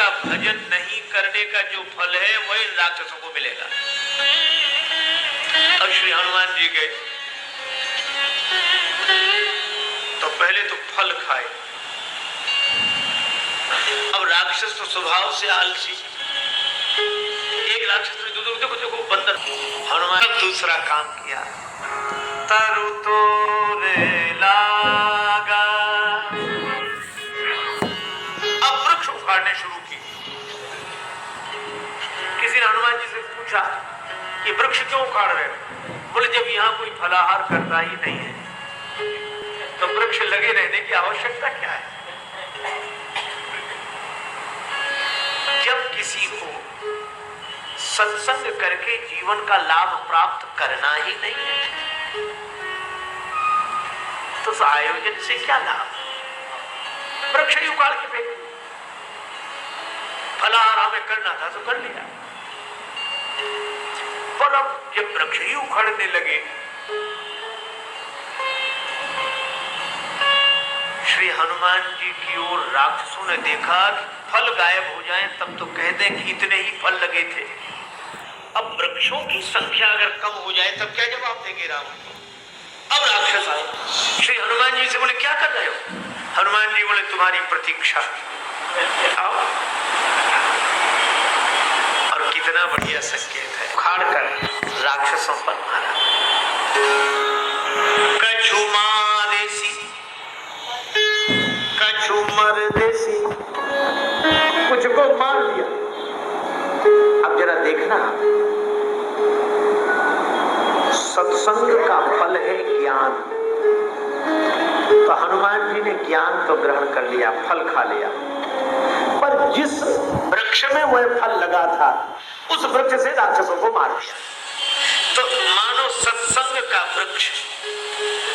का भजन नहीं करने का जो फल है वही राक्षसों को मिलेगा। अब श्री हनुमान जी गए तो पहले तो फल खाए। अब राक्षस तो स्वभाव से आलसी, एक राक्षस ने देखो देखो बंदर, हनुमान दूसरा काम किया, तरु तोरे लागा, अब वृक्ष उखाड़ने शुरू की। किसी ने हनुमान जी से पूछा कि वृक्ष क्यों उखाड़ रहे हो? बोले जब यहाँ कोई फलाहार करता ही नहीं है तो वृक्ष लगे रहने की आवश्यकता क्या है? जब किसी को सत्संग करके जीवन का लाभ प्राप्त करना ही नहीं है तो उस आयोजन से क्या लाभ? वृक्ष ही उखाड़ के फेंक, फलाहार हमें करना था तो कर लिया। पर अब जब वृक्ष ही उखड़ने लगे, श्री हनुमान जी की ओर राक्षसों ने देखा कि फल गायब हो जाएं तब तो कह दें कि इतने ही फल लगे थे, अब वृक्षों की संख्या अगर कम हो जाए तब क्या जवाब देंगे रावण? अब राक्षस आए, श्री हनुमान जी से बोले क्या कर रहे हो? हनुमान जी बोले तुम्हारी प्रतीक्षा। आओ। और कितना बढ़िया संकेत है, उखाड़ कर राक्षसों पर मारा। कछु मारेसी कछु मरदेसी, कुछ को मार दिया। अब जरा देखना, सत्संग का फल है ज्ञान। तो हनुमान जी ने ज्ञान तो ग्रहण कर लिया, फल खा लिया, पर जिस वृक्ष में वह फल लगा था उस वृक्ष से राक्षसों को मार दिया। तो मानो सत्संग का वृक्ष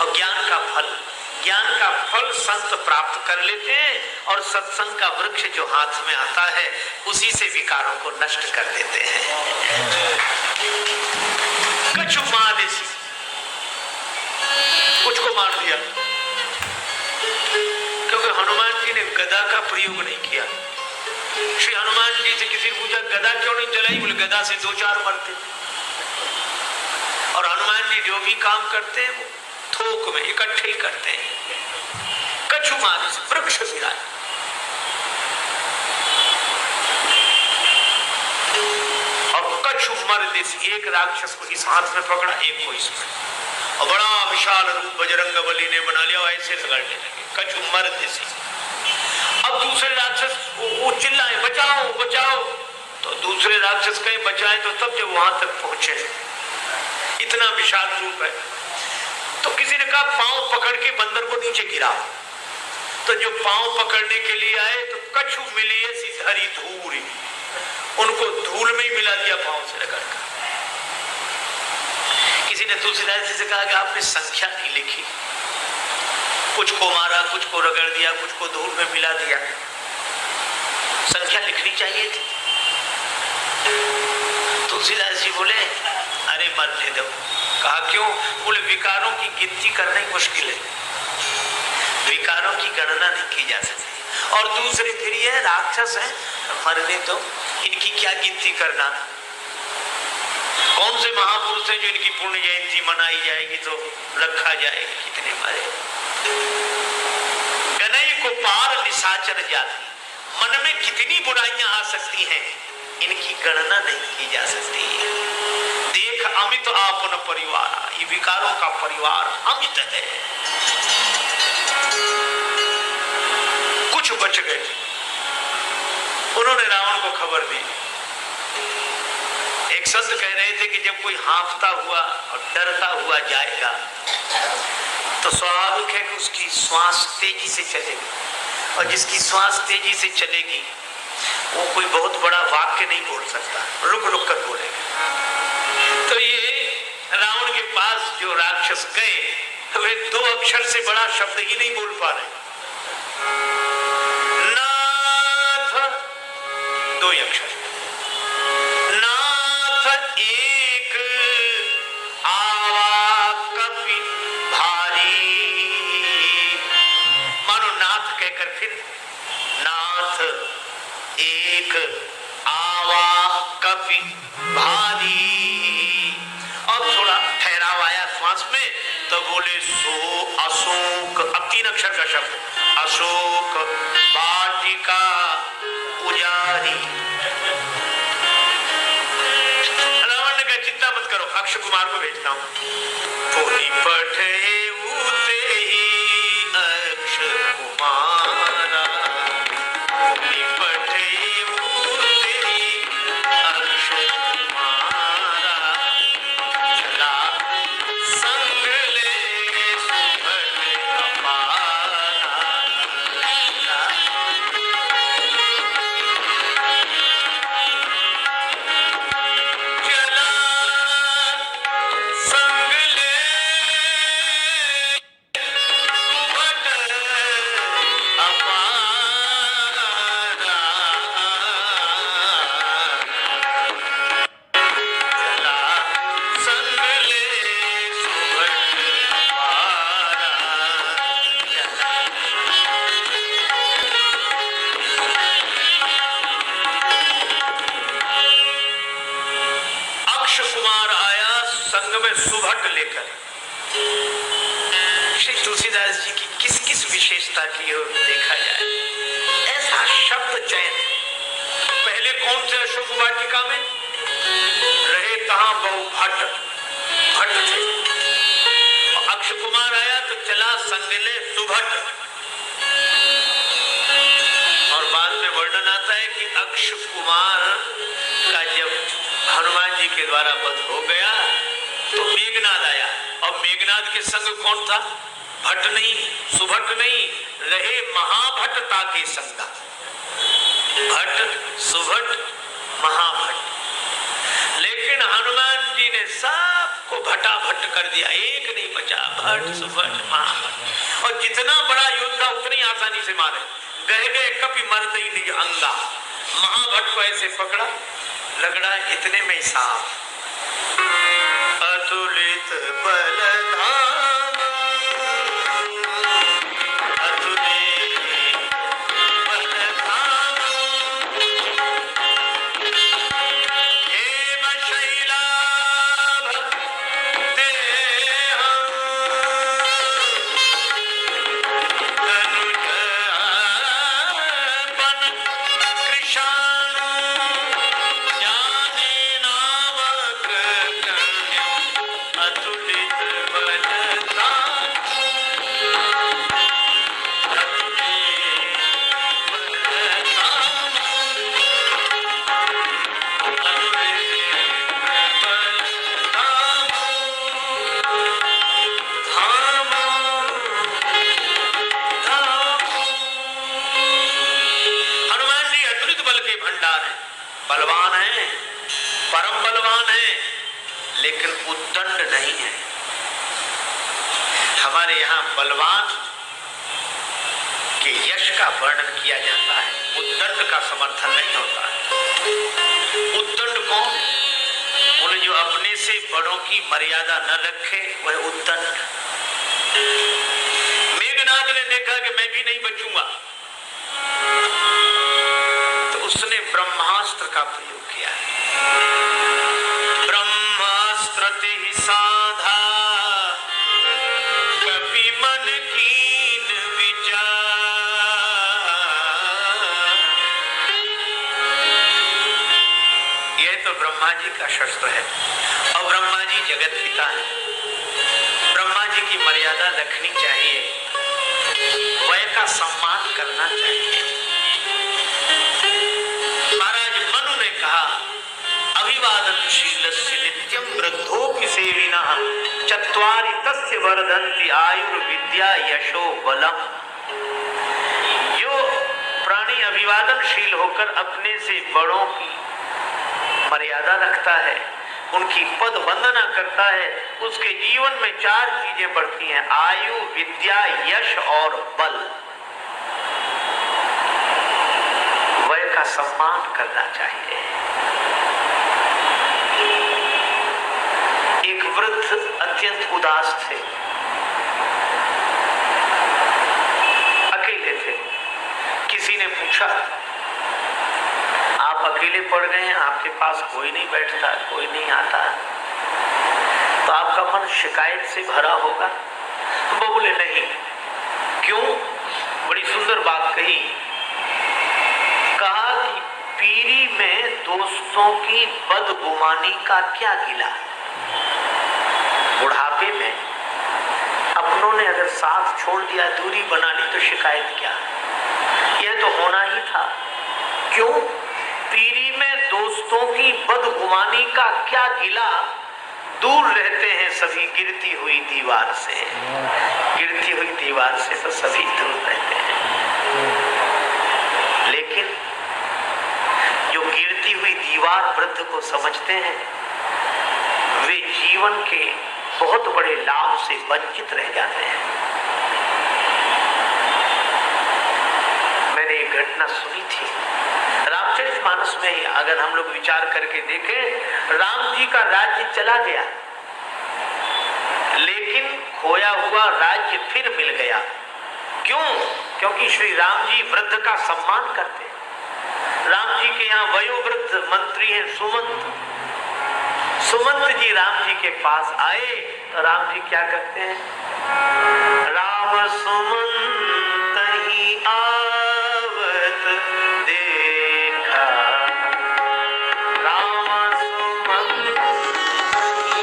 और ज्ञान का फल संत प्राप्त कर लेते हैं और सत्संग का वृक्ष जो हाथ में आता है उसी से विकारों को नष्ट कर देते हैं। कछु मादेसी, कुछ को मार दिया, क्योंकि हनुमान जी ने गदा का प्रयोग नहीं किया। श्री हनुमान जी से किसी ने पूछा गदा क्यों नहीं चलाई? बोले गदा से 2-4 मरते। और हनुमान जी जो भी काम करते हैं वो थोक में इकट्ठे ही करते हैं। कछु मादेसी, वृक्ष गिराए। और कछु मरदेसी, एक राक्षस को इस हाथ में पकड़ा, एक को इसमें, और बड़ा विशाल रूप बजरंगबली ने बना लिया, ऐसे रगड़ने लगे। कछु मरदेसी। अब दूसरे राक्षस वो चिल्लाए बचाओ बचाओ, तो दूसरे राक्षस कहे बचाए तो तब जब वहां तक पहुंचे, इतना विशाल रूप है। तो किसी ने कहा पांव पकड़ के बंदर को नीचे गिराओ। तो जो पांव पकड़ने के लिए आए तो कछु मिली ऐसी हरी धूल, उनको धूल में ही मिला दिया पांव से रगड़ कर। किसी ने तुलसीदास जी से कहा कि आपने संख्या नहीं लिखी, कुछ को मारा, कुछ को रगड़ दिया, कुछ को धूल में मिला दिया, संख्या लिखनी चाहिए थी। तुलसीदास जी बोले अरे मरने दो। कहा क्यों? बोले विकारों की गिनती करना ही मुश्किल है, विकारों की गणना नहीं की जा सकती। और दूसरे फिर ये राक्षस है, मरने दो, इनकी क्या गिनती करना? कौन से महापुरुष हैं जो इनकी पुण्य जयंती मनाई जाएगी तो रखा जाएगा? कितने मारे गनई को पार निशाचर जाती, मन में कितनी बुराइयां आ सकती हैं, इनकी गणना नहीं की जा सकती। देख अमित आपन परिवार, ये विकारों का परिवार अमित है। कुछ बच गए, उन्होंने रावण को खबर दी। एक संत कह रहे थे कि जब कोई हाँफता हुआ और डरता हुआ जाएगा तो स्वाभाविक है कि उसकी श्वास तेजी से चलेगी, और जिसकी श्वास तेजी से चलेगी वो कोई बहुत बड़ा वाक्य नहीं बोल सकता, रुक रुक कर बोलेगा। तो ये रावण के पास जो राक्षस गए वे 2 अक्षर से बड़ा शब्द ही नहीं बोल पा रहे। नाथ 2 अक्षर, नाथ एक आवा कपि भारी, मानो नाथ कहकर फिर नाथ एक एक आवा कपि भारी, और थोड़ा ठहराव आया श्वास में तो बोले सो अशोक, अब 3 अक्षर का शब्द, अशोक वाटिका पुजारी। रावण ने कहा चिंता मत करो, अक्षय कुमार को भेजता हूं। पठे उते ही अक्षय कुमारा, पठे उते ही अक्षय कुमारा, चला संग ले सुभट अपारा। चला संग ले सुभट अपारा, चला संग ले सुभट अपारा, चला। अक्षय कुमार आया संग में सुभट लेकर। श्री तुलसीदास जी की किस किस विशेषता की ओर देखा जाए, ऐसा शब्द चयन। पहले कौन थे अशोक वाटिका में रहे, तहां बहु भट्ट थे। और अक्षय कुमार आया तो चला संगले सुभट। और बाद में वर्णन आता है कि अक्षय कुमार का जब हनुमान जी के द्वारा वध हो गया तो मेघनाद आया, और मेघनाद के संग कौन था? भट्ट नहीं, सुभट नहीं, रहे महाभट्टता के संगा। भट्ट सुभट महाभट्ट। लेकिन हनुमान जी ने सबको भटाभट कर दिया, एक नहीं बचा। भट्ट सुभट महाभट्ट। और जितना बड़ा योद्धा उतनी आसानी से मारे। गए गए कपि मरते ही निज अंगा। महाभट्ट को ऐसे पकड़ा, लगड़ा इतने में सांप। अतुलित बलधाम, अतुलित बलधाम, हेम शैलाभ देहं, तनुज बन कृशाणु, अतुलित बलधाम, हनुमान जी अतुलित बल के भंडार हैं, बलवान हैं, परम बलवान हैं, लेकिन उद्दंड नहीं है। हमारे यहाँ बलवान के यश का वर्णन किया जाता है, उद्दंड का समर्थन नहीं होता है। उद्दंड कौन? बोले जो अपने से बड़ों की मर्यादा न रखे वह उद्दंड। मेघनाद ने देखा कि मैं भी नहीं बचूंगा, तो उसने ब्रह्मास्त्र का प्रयोग किया है। ब्रह्मास्त्र ते साधा कपि मन कीन विचार। यह तो ब्रह्मा जी का शस्त्र है, और ब्रह्मा जी जगत पिता है। ब्रह्मा जी की मर्यादा रखनी चाहिए, वय का सम्मान करना चाहिए। महाराज मनु ने कहा अभिवादनशीलस्य नित्यं वृद्धोऽपि सेविनः चत्वारि तस्य वर्धन्ति आयुर्विद्या यशो बलम। जो प्राणी अभिवादनशील होकर अपने से बड़ों की मर्यादा रखता है, उनकी पद वंदना करता है, उसके जीवन में 4 चीजें बढ़ती हैं, आयु, विद्या, यश और बल। वय का सम्मान करना चाहिए। एक वृद्ध अत्यंत उदास थे, अकेले थे। किसी ने पूछा अकेले पड़ गए हैं, आपके पास कोई नहीं बैठता, कोई नहीं आता, तो आपका मन शिकायत से भरा होगा? वो बोले नहीं। क्यों? बड़ी सुंदर बात कही। कहा कि पीरी में दोस्तों की बदगुमानी का क्या गिला। बुढ़ापे में अपनों ने अगर साथ छोड़ दिया, दूरी बना ली, तो शिकायत क्या? यह तो होना ही था। क्यों? पीरी में दोस्तों की बदगुमानी का क्या गिला, दूर रहते हैं सभी गिरती हुई दीवार से। गिरती हुई दीवार से तो सभी दूर रहते हैं, लेकिन जो गिरती हुई दीवार वृद्ध को समझते हैं, वे जीवन के बहुत बड़े लाभ से वंचित रह जाते हैं। मैंने एक घटना सुनी थी रामचरितमानस में ही। अगर हम लोग विचार करके देखें, राम जी का राज्य चला गया, लेकिन खोया हुआ राज्य फिर मिल गया। क्यों? क्योंकि श्री राम जी वृद्ध का सम्मान करते हैं। राम जी के यहाँ वयोवृद्ध मंत्री हैं सुमंत। सुमंत जी राम जी के पास आए तो राम जी क्या करते हैं? राम सुमंत ही आवत देखा, राम सुमंत ही आवत देखा,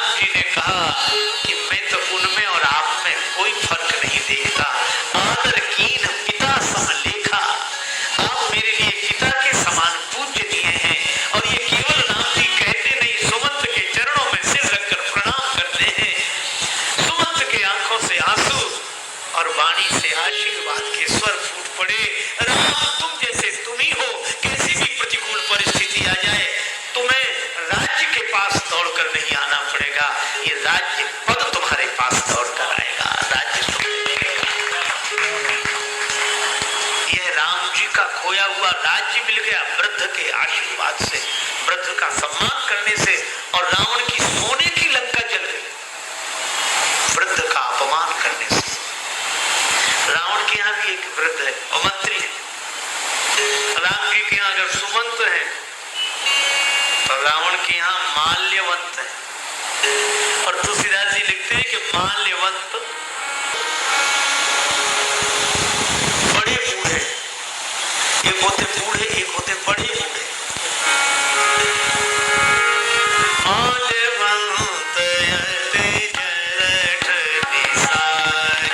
आदर की पिता कि मैं तो उनमें और आप में कोई फर्क नहीं देखता। आदर कीन पिता सम लेखा, आप मेरे लिए पिता के समान पूजनीय हैं। और ये केवल राम जी कहते नहीं, सुमंत के चरणों में सिर रखकर प्रणाम करते हैं। सुमंत के आंखों से आंसू और वाणी से आशीर्वाद के स्वर फूट पड़े। राम, तुम जैसे तुम ही हो, कैसी भी प्रतिकूल परिस्थिति आ जाए, तुम्हें राज्य के पास दौड़कर नहीं आना पड़ेगा, ये राज्य पद तुम्हारे पास दौड़कर आएगा, राज्य तुम्हें मिलेगा। यह राम जी का खोया हुआ राज्य मिल गया वृद्ध के आशीर्वाद से, वृद्ध का सम्मान करने से। और रावण की सोने की लंका जल गई वृद्ध का अपमान करने से। रावण के यहाँ भी एक वृद्ध है और मंत्री है। राम जी के यहाँ अगर सुमंत है तो रावण के यहाँ माल्यवंत है। और तुलसीदास जी लिखते हैं कि माल्यवंत बड़े बूढ़े, एक होते बूढ़े, एक होते बड़े बूढ़े। माल्यवंत यति जरठ निसाय,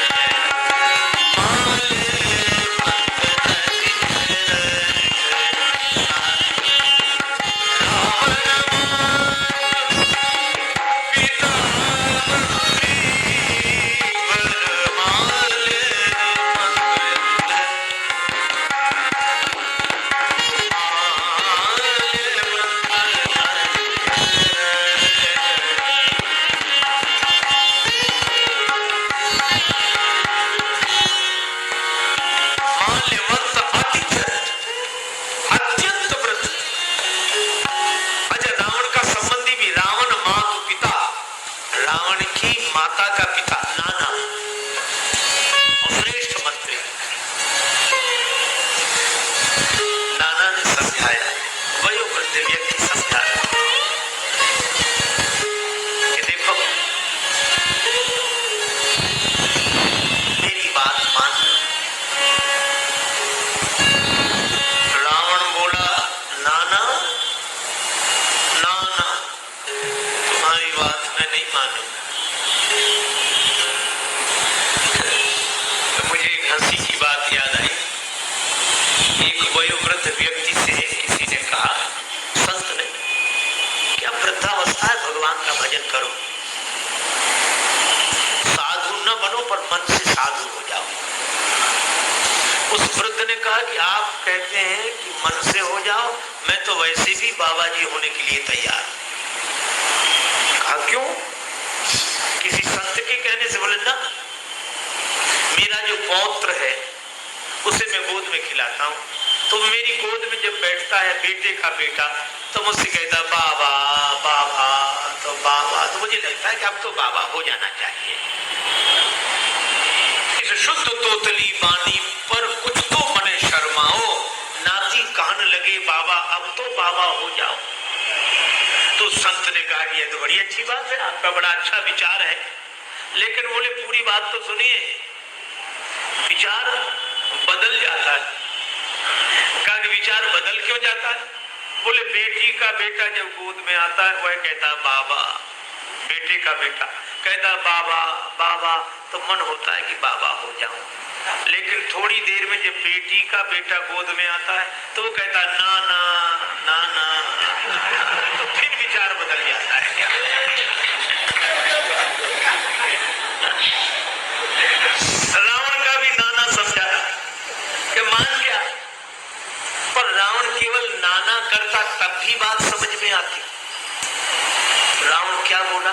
माता का पिता नाना और श्रेष्ठ मंत्री, नाना ने समझाया, वयोवृद्ध व्यक्ति समझाया कि देखो मेरी बात मान। रावण बोला, नाना नाना तुम्हारी बात मैं नहीं मानूंगा। तो मुझे एक हंसी की बात याद आई। एक वयोवृद्ध व्यक्ति से किसी ने कहा, संत ने, क्या वृद्धावस्था है, भगवान का भजन करो, साधु न बनो पर मन से साधु हो जाओ। उस वृद्ध ने कहा कि आप कहते हैं कि मन से हो जाओ, मैं तो वैसे भी बाबा जी होने के लिए तैयार। कहा क्यों? किसी संत के कहने से? बोले ना, मेरा जो पौत्र है उसे मैं गोद में खिलाता हूँ, तो मेरी गोद में जब बैठता है बेटे का बेटा, तो मुझसे कहता बाबा बाबा, तो बाबा, तो मुझे लगता है कि अब तो बाबा हो जाना चाहिए। इस शुद्ध तोतली बानी पर कुछ तो मने शर्माओ, नाती कहने लगे बाबा अब तो बाबा हो जाओ। तो संत ने कहा कि यह तो बड़ी अच्छी बात है, आपका बड़ा अच्छा विचार है, लेकिन बोले पूरी बात तो सुनिए। विचार बदल जाता है। कहा कि विचार बदल क्यों जाता है? बोले बेटी का बेटा जब गोद में आता है वह कहता बाबा, बेटे का बेटा कहता बाबा बाबा, तो मन होता है कि बाबा हो जाऊं। लेकिन थोड़ी देर में जब बेटी का बेटा गोद में आता है तो वो कहता नाना नाना, तो फिर विचार बदल जाता है। क्या रावण का भी नाना समझा कि मान गया, पर रावण केवल नाना करता तब भी बात समझ में आती। रावण क्या बोला?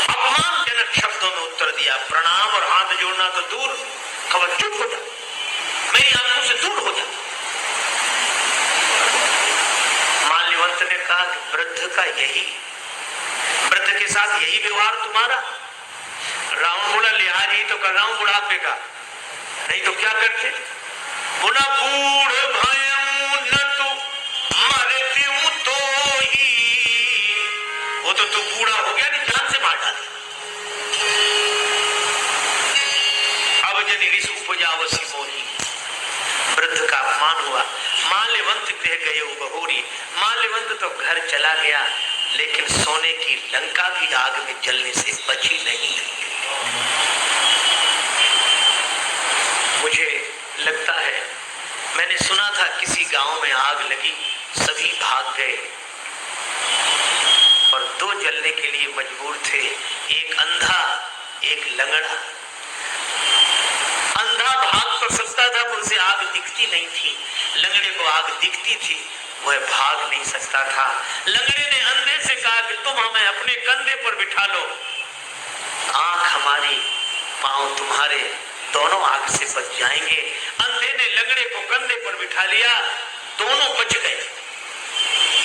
अपमानजनक शब्दों में उत्तर दिया, प्रणाम और हाथ जोड़ना तो दूर, खबर चुप हो जा, मेरी आंखों से दूर हो जा। माल्यवंत ने कहा कि वृद्ध का यही, वृद्ध के साथ यही व्यवहार तुम्हारा? रावण बोला लिहाज ही तो कर रहा हूं बुढ़ापे का, नहीं तो क्या करते? बोला बूढ़ भयऊ न तू मरते हूं तो ही, वो तो तू बूढ़ा हो गया, नहीं जान से मार डाले। अब जन रिस उपजावसी मोही, वृद्ध का अपमान हुआ। माल्यवंत कह गए बहोरी, माल्यवंत तो घर चला गया, लेकिन सोने की लंका भी आग में जलने से बची नहीं। मुझे लगता है मैंने सुना था किसी गांव में आग लगी, सभी भाग गए और दो जलने के लिए मजबूर थे, एक अंधा एक लंगड़ा। अंधा भाग तो सकता था, उसे आग दिखती नहीं थी, लंगड़े को आग दिखती थी, वह भाग नहीं सकता था। लंगड़े ने अंधे से कहा कि तुम हमें अपने कंधे पर बिठा लो, आंख हमारी पांव तुम्हारे, दोनों आग से बच जाएंगे। अंधे ने लंगड़े को कंधे पर बिठा लिया, दोनों बच गए।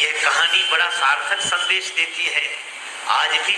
यह कहानी बड़ा सार्थक संदेश देती है। आज भी